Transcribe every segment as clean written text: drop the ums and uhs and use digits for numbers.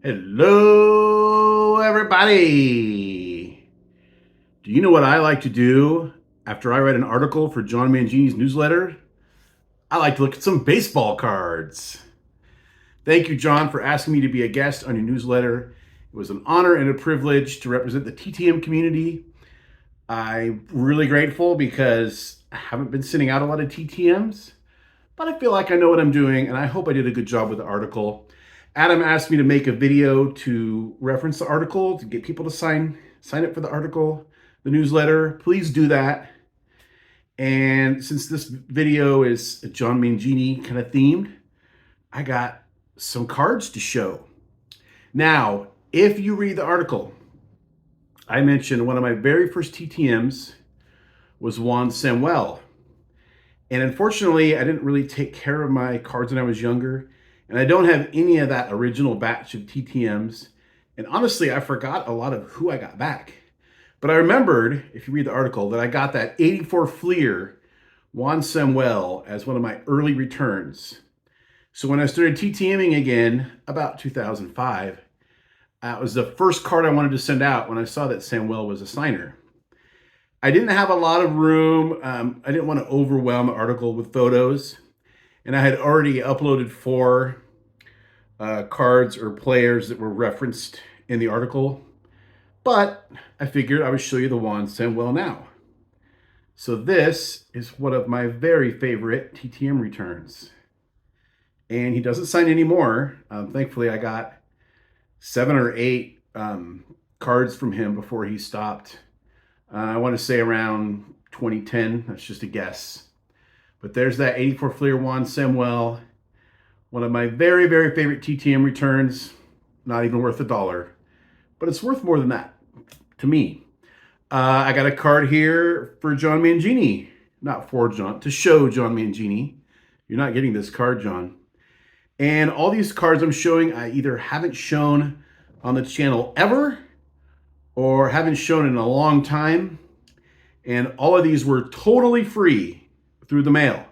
Hello, everybody. Do you know what I like to do after I write an article for John Mangini's newsletter? I like to look at some baseball cards. Thank you, John, for asking me to be a guest on your newsletter. It was an honor and a privilege to represent the TTM community. I'm really grateful because I haven't been sending out a lot of TTMs, but I feel like I know what I'm doing, and I hope I did a good job with the article. Adam asked me to make a video to reference the article to get people to sign up for the article, the newsletter. Please do that. And since this video is John Mangini kind of themed, I got some cards to show. Now, if you read the article, I mentioned one of my very first TTMs was Juan Samuel. And unfortunately, I didn't really take care of my cards when I was younger. And I don't have any of that original batch of TTMs. And honestly, I forgot a lot of who I got back. But I remembered, if you read the article, that I got that 84 Fleer Juan Samuel as one of my early returns. So when I started TTMing again, about 2005, it was the first card I wanted to send out when I saw that Samuel was a signer. I didn't have a lot of room. I didn't want to overwhelm the article with photos. And I had already uploaded 4 cards or players that were referenced in the article. But I figured I would show you the Juan Samuel now. So this is one of my very favorite TTM returns. And he doesn't sign anymore. Thankfully, I got 7 or 8 cards from him before he stopped. I want to say around 2010. That's just a guess. But there's that 84 Fleer Juan Samuel. One of my very, very favorite TTM returns. Not even worth $1. But it's worth more than that to me. I got a card here for John Mangini. Not for John, to show John Mangini. You're not getting this card, John. And all these cards I'm showing, I either haven't shown on the channel ever or haven't shown in a long time. And all of these were totally free through the mail,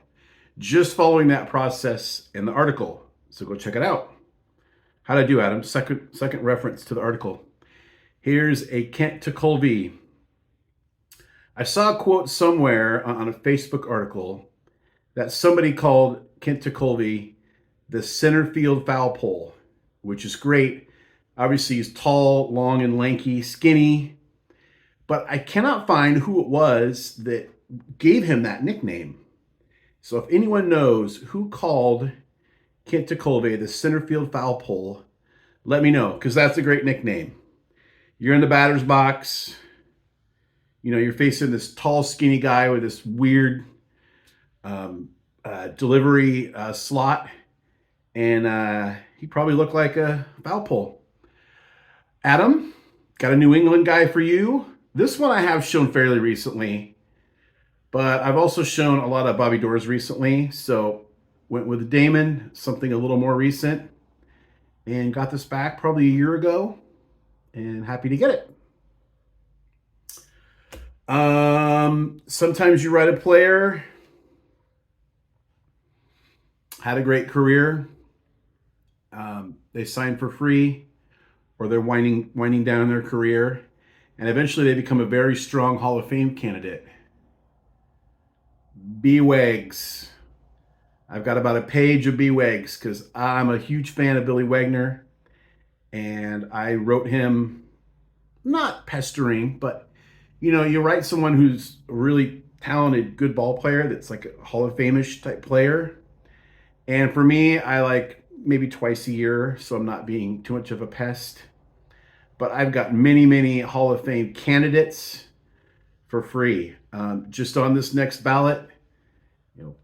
just following that process in the article. So go check it out. How'd I do, Adam? Second reference to the article. Here's a Kent Tekulve. I saw a quote somewhere on a Facebook article that somebody called Kent Tekulve the center field foul pole, which is great. Obviously, he's tall, long, and lanky, skinny. But I cannot find who it was that gave him that nickname. So if anyone knows who called Kent Tekulve the center field foul pole, let me know, because that's a great nickname. You're in the batter's box. You know, you're facing this tall, skinny guy with this weird delivery slot. And he probably looked like a foul pole. Adam, got a New England guy for you. This one I have shown fairly recently, but I've also shown a lot of Bobby Doors recently. So went with Damon, something a little more recent, and got this back probably a year ago, and happy to get it. Sometimes you write a player, had a great career. They sign for free, or they're winding down their career, and eventually they become a very strong Hall of Fame candidate. B-Wags. I've got about a page of B-Wags because I'm a huge fan of Billy Wagner, and I wrote him, not pestering, but you know, you write someone who's a really talented, good ball player that's like a Hall of Fame-ish type player. And for me, I like maybe twice a year, so I'm not being too much of a pest. But I've got many, many Hall of Fame candidates for free. Just on this next ballot, you know,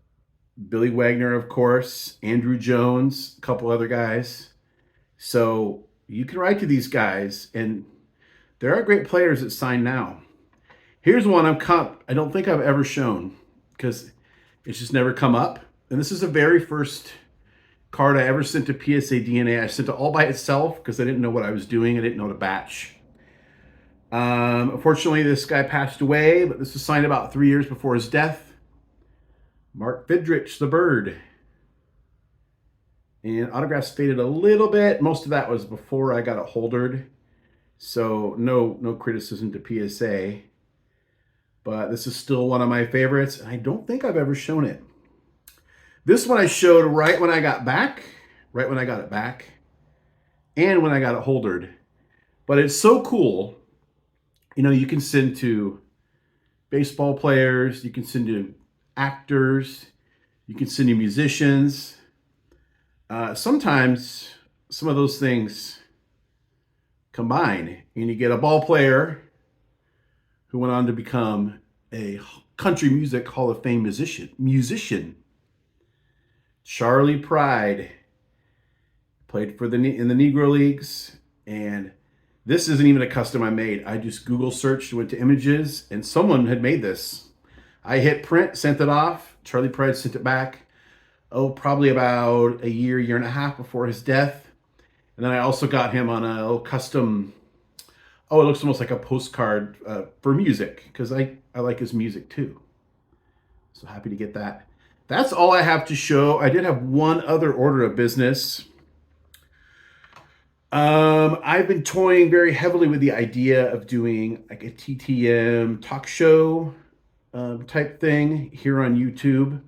Billy Wagner, of course, Andrew Jones, a couple other guys. So you can write to these guys, and there are great players that sign now. Here's one I don't think I've ever shown because it's just never come up. And this is the very first card I ever sent to PSA DNA. I sent it all by itself because I didn't know what I was doing. I didn't know to batch. Unfortunately, this guy passed away, but this was signed about 3 years before his death. Mark Fidrich, the Bird. And autographs faded a little bit. Most of that was before I got it holdered. So no criticism to PSA. But this is still one of my favorites. And I don't think I've ever shown it. This one I showed right when I got it back, and when I got it holdered. But it's so cool. You know, you can send to baseball players, you can send to actors, you can send to musicians. Sometimes some of those things combine, and you get a ball player who went on to become a country music Hall of Fame musician. Charlie Pride played for in the Negro Leagues, and this isn't even a custom I made. I just Google searched, went to images, and someone had made this. I hit print, sent it off. Charlie Pride sent it back. Probably about a year and a half before his death. And then I also got him on a custom, it looks almost like a postcard for music, because I like his music too. So happy to get that. That's all I have to show. I did have one other order of business. I've been toying very heavily with the idea of doing like a TTM talk show type thing here on YouTube.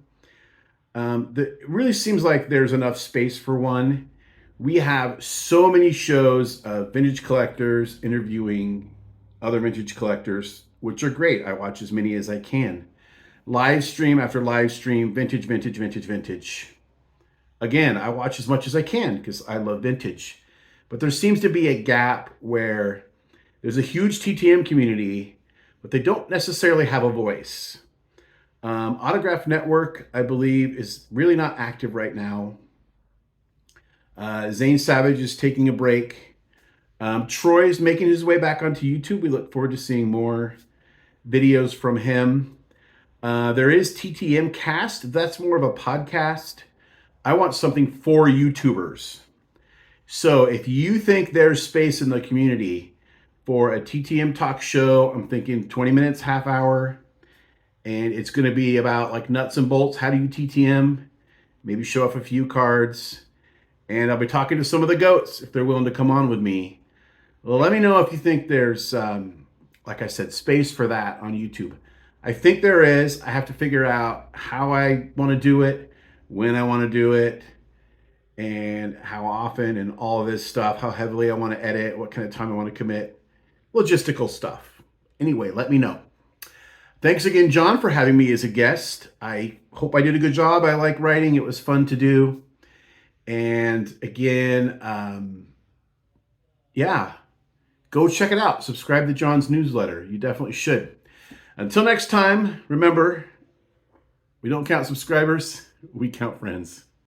It really seems like there's enough space for one. We have so many shows of vintage collectors interviewing other vintage collectors, which are great. I watch as many as I can. Live stream after live stream, vintage. Again, I watch as much as I can because I love vintage. But there seems to be a gap where there's a huge TTM community, but they don't necessarily have a voice. Autograph Network, I believe, is really not active right now. Zane Savage is taking a break. Troy's making his way back onto YouTube. We look forward to seeing more videos from him. There is TTM Cast. That's more of a podcast. I want something for YouTubers. So if you think there's space in the community for a TTM talk show, I'm thinking 20 minutes, half hour, and it's going to be about like nuts and bolts. How do you TTM? Maybe show off a few cards. And I'll be talking to some of the GOATs if they're willing to come on with me. Well, let me know if you think there's, like I said, space for that on YouTube. I think there is. I have to figure out how I want to do it, when I want to do it, and how often, and all of this stuff, how heavily I want to edit, what kind of time I want to commit, logistical stuff. Anyway, let me know. Thanks again, John, for having me as a guest. I hope I did a good job. I like writing. It was fun to do. And again, go check it out. Subscribe to John's newsletter. You definitely should. Until next time, remember, we don't count subscribers, we count friends.